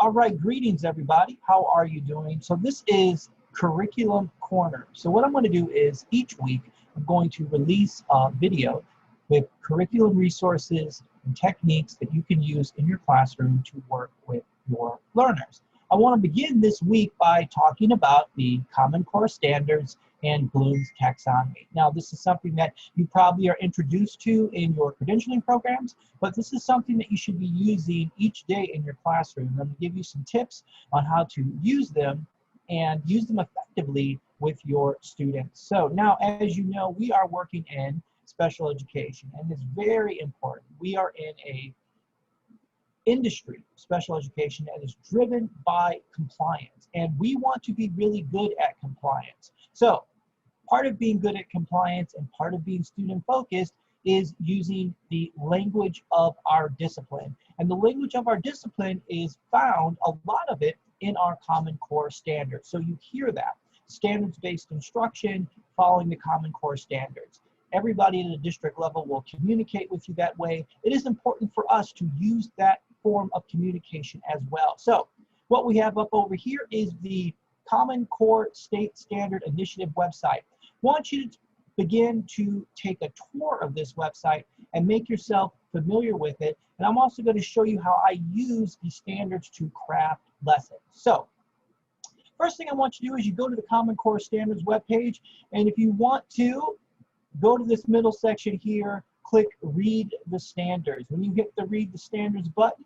All right, greetings everybody. How are you doing? So this is Curriculum Corner. So what I'm going to do is each week I'm going to release a video with curriculum resources and techniques that you can use in your classroom to work with your learners. I want to begin this week by talking about the Common Core Standards and Bloom's Taxonomy. Now, this is something that you probably are introduced to in your credentialing programs, but this is something that you should be using each day in your classroom. I'm going to give you some tips on how to use them and use them effectively with your students. So now, as you know, we are working in special education, and it's very important. We are in a industry, special education, that is driven by compliance, and we want to be really good at compliance. So part of being good at compliance and part of being student focused is using the language of our discipline. And the language of our discipline is found, a lot of it, in our Common Core standards. So you hear that. Standards-based instruction, following the Common Core standards. Everybody at the district level will communicate with you that way. It is important for us to use that form of communication as well. So what we have up over here is the Common Core State Standard Initiative website. I want you to begin to take a tour of this website and make yourself familiar with it. And I'm also going to show you how I use the standards to craft lessons. So first thing I want you to do is you go to the Common Core Standards webpage, and if you want to, go to this middle section here, click Read the Standards. When you hit the Read the Standards button,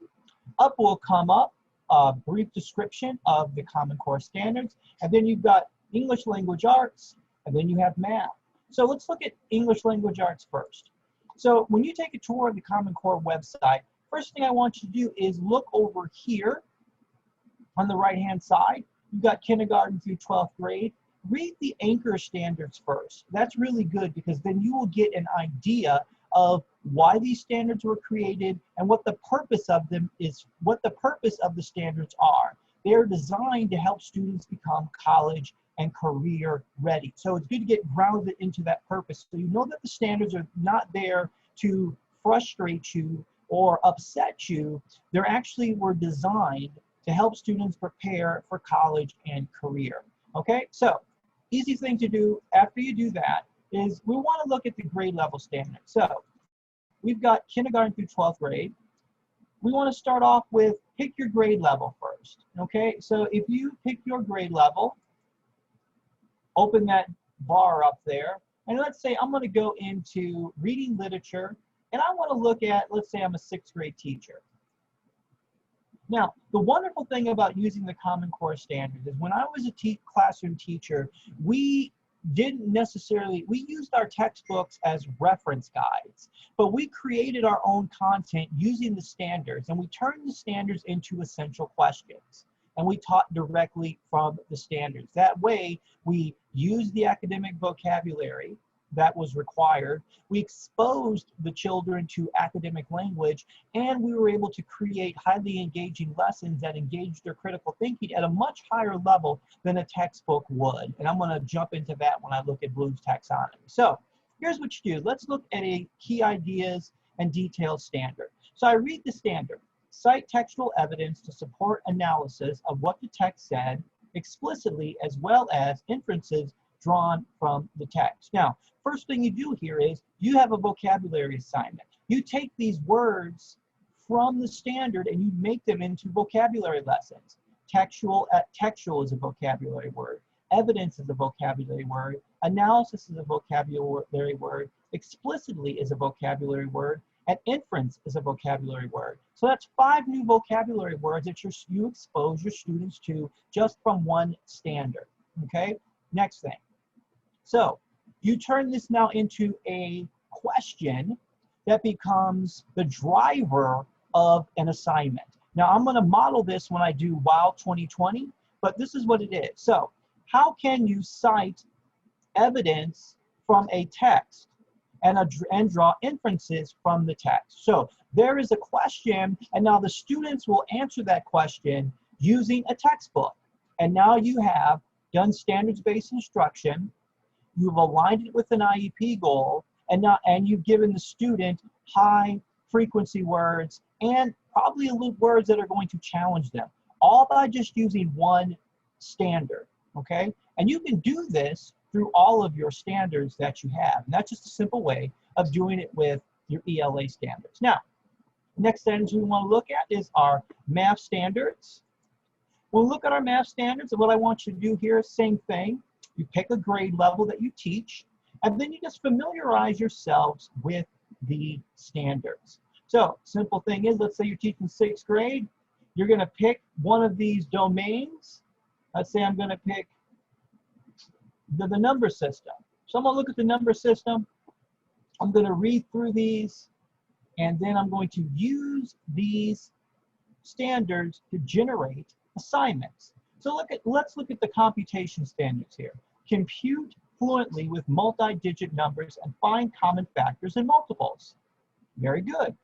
up will come up a brief description of the Common Core Standards, and then you've got English Language Arts, and then you have math. So let's look at English Language Arts first. So when you take a tour of the Common Core website, first thing I want you to do is look over here on the right-hand side. You've got kindergarten through 12th grade. Read the anchor standards first. That's really good because then you will get an idea of why these standards were created and what the purpose of them is, what the purpose of the standards are. They're designed to help students become college and career ready. So it's good to get grounded into that purpose. So you know that the standards are not there to frustrate you or upset you. They're actually were designed to help students prepare for college and career. Okay, so easy thing to do after you do that is we want to look at the grade level standards. So we've got kindergarten through 12th grade. We want to start off with pick your grade level first. Okay, so if you pick your grade level, open that bar up there, and let's say I'm going to go into reading literature, and I want to look at, let's say I'm a 6th grade teacher. Now, the wonderful thing about using the Common Core Standards is when I was a classroom teacher, we used our textbooks as reference guides, but we created our own content using the standards, and we turned the standards into essential questions, and we taught directly from the standards. That way, we used the academic vocabulary that was required. We exposed the children to academic language, and we were able to create highly engaging lessons that engaged their critical thinking at a much higher level than a textbook would. And I'm going to jump into that when I look at Bloom's Taxonomy. So here's what you do. Let's look at a key ideas and detailed standard. So I read the standard. Cite textual evidence to support analysis of what the text said explicitly, as well as inferences drawn from the text. Now, first thing you do here is you have a vocabulary assignment. You take these words from the standard and you make them into vocabulary lessons. Textual is a vocabulary word. Evidence is a vocabulary word. Analysis is a vocabulary word. Explicitly is a vocabulary word. And inference is a vocabulary word. So that's 5 new vocabulary words that you expose your students to just from one standard. Okay, next thing. So you turn this now into a question that becomes the driver of an assignment. Now I'm going to model this when I do WOW 2020, but this is what it is. So how can you cite evidence from a text and draw inferences from the text? So there is a question, and now the students will answer that question using a textbook. And now you have done standards-based instruction. You've aligned it with an IEP goal, and you've given the student high frequency words and probably words that are going to challenge them. all by just using one standard, okay? And you can do this through all of your standards that you have. And that's just a simple way of doing it with your ELA standards. Now, next standards we want to look at is our math standards. We'll look at our math standards, and what I want you to do here is same thing. You pick a grade level that you teach, and then you just familiarize yourselves with the standards. So, simple thing is, let's say you're teaching 6th grade, you're going to pick one of these domains. Let's say I'm going to pick the number system. So I'm going to look at the number system. I'm going to read through these, and then I'm going to use these standards to generate assignments. So let's look at the computation standards here. Compute fluently with multi-digit numbers and find common factors and multiples. Very good.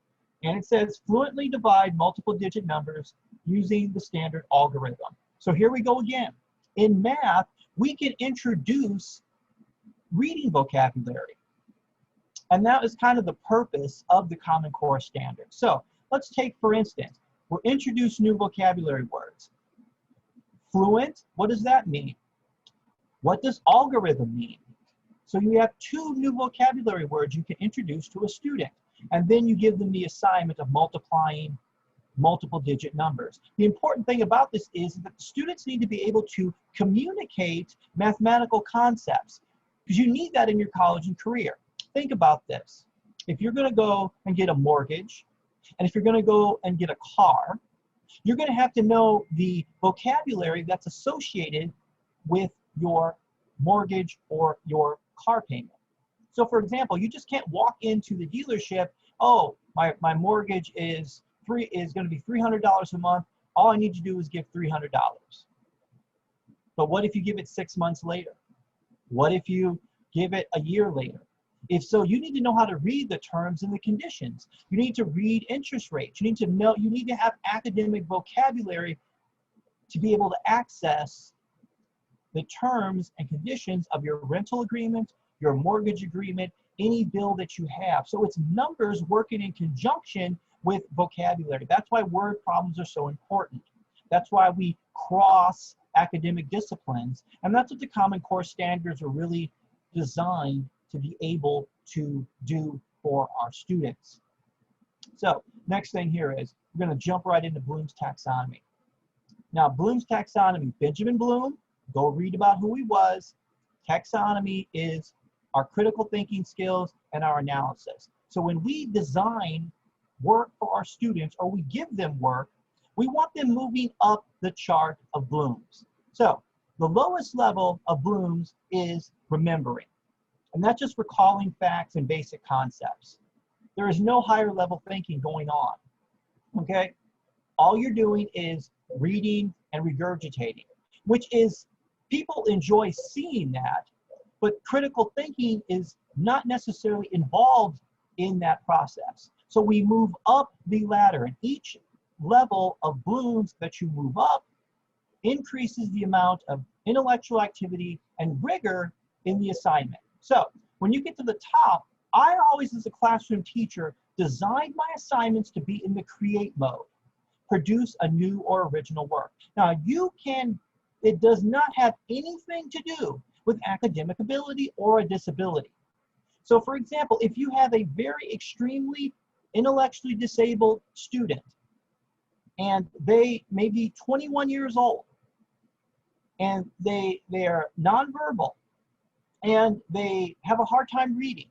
And it says fluently divide multiple digit numbers using the standard algorithm. So here we go again. In math, we can introduce reading vocabulary. And that is kind of the purpose of the Common Core standard. So let's take, for instance, we'll introduce new vocabulary words. Fluent, what does that mean? What does algorithm mean? So you have 2 new vocabulary words you can introduce to a student. And then you give them the assignment of multiplying multiple digit numbers. The important thing about this is that the students need to be able to communicate mathematical concepts, because you need that in your college and career. Think about this. If you're going to go and get a mortgage, and if you're going to go and get a car, you're going to have to know the vocabulary that's associated with your mortgage or your car payment. So for example, you just can't walk into the dealership, oh, my mortgage is going to be $300 a month. All I need to do is give $300. But what if you give it 6 months later? What if you give it a year later? If so, you need to know how to read the terms and the conditions. You need to read interest rates. You need to have academic vocabulary to be able to access the terms and conditions of your rental agreement, your mortgage agreement, any bill that you have. So it's numbers working in conjunction with vocabulary. That's why word problems are so important. That's why we cross academic disciplines. And that's what the Common Core standards are really designed to be able to do for our students. So next thing here is we're going to jump right into Bloom's taxonomy. Now, Bloom's taxonomy, Benjamin Bloom, go read about who he was. Taxonomy is our critical thinking skills and our analysis. So when we design work for our students, or we give them work, we want them moving up the chart of Bloom's. So the lowest level of Bloom's is remembering. And that's just recalling facts and basic concepts. There is no higher level thinking going on, okay? All you're doing is reading and regurgitating, which is, people enjoy seeing that, but critical thinking is not necessarily involved in that process. So we move up the ladder, and each level of Bloom's that you move up increases the amount of intellectual activity and rigor in the assignment. So when you get to the top, I always, as a classroom teacher, designed my assignments to be in the create mode, produce a new or original work. Now it does not have anything to do with academic ability or a disability. So for example, if you have a very extremely intellectually disabled student, and they may be 21 years old, and they are nonverbal, and they have a hard time reading.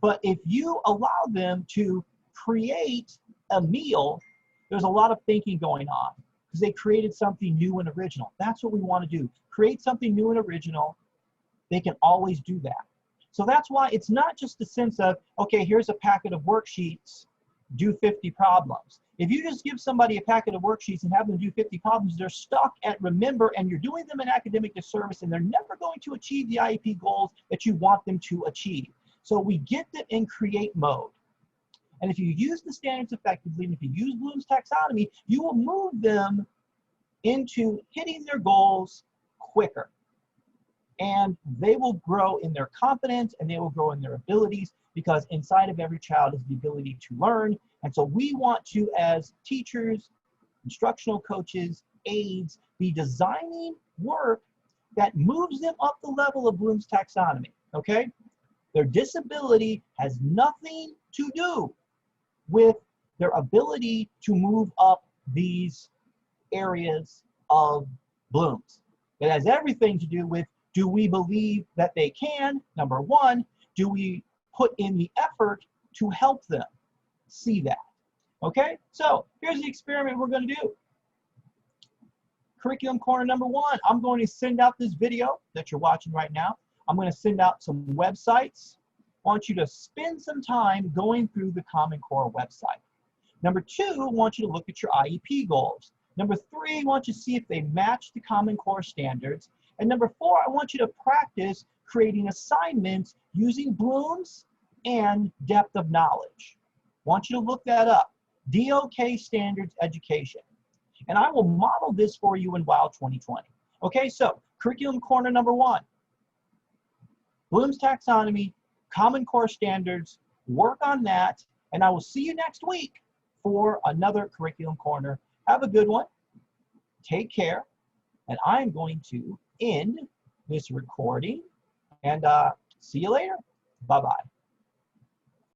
But if you allow them to create a meal, there's a lot of thinking going on, because they created something new and original. That's what we want to do. Create something new and original. They can always do that. So that's why it's not just the sense of, okay, here's a packet of worksheets, do 50 problems. If you just give somebody a packet of worksheets and have them do 50 problems, they're stuck at remember, and you're doing them an academic disservice, and they're never going to achieve the IEP goals that you want them to achieve. So we get them in create mode. And if you use the standards effectively, and if you use Bloom's taxonomy, you will move them into hitting their goals quicker. And they will grow in their confidence, and they will grow in their abilities, because inside of every child is the ability to learn. And so we want to, as teachers, instructional coaches, aides be designing work that moves them up the level of Bloom's taxonomy, okay? Their disability has nothing to do with their ability to move up these areas of Bloom's. It has everything to do with, do we believe that they can? Number one, do we put in the effort to help them see that? Okay, so here's the experiment we're going to do. Curriculum corner number one, I'm going to send out this video that you're watching right now. I'm going to send out some websites. I want you to spend some time going through the Common Core website. Number two, I want you to look at your IEP goals. Number three, I want you to see if they match the Common Core standards. And number four, I want you to practice creating assignments using Bloom's and depth of knowledge. I want you to look that up. DOK Standards Education. And I will model this for you in WOW 2020. Okay, so curriculum corner number one. Bloom's taxonomy, Common Core standards, work on that, and I will see you next week for another curriculum corner. Have a good one. Take care. And I'm going to end this recording and see you later. Bye-bye.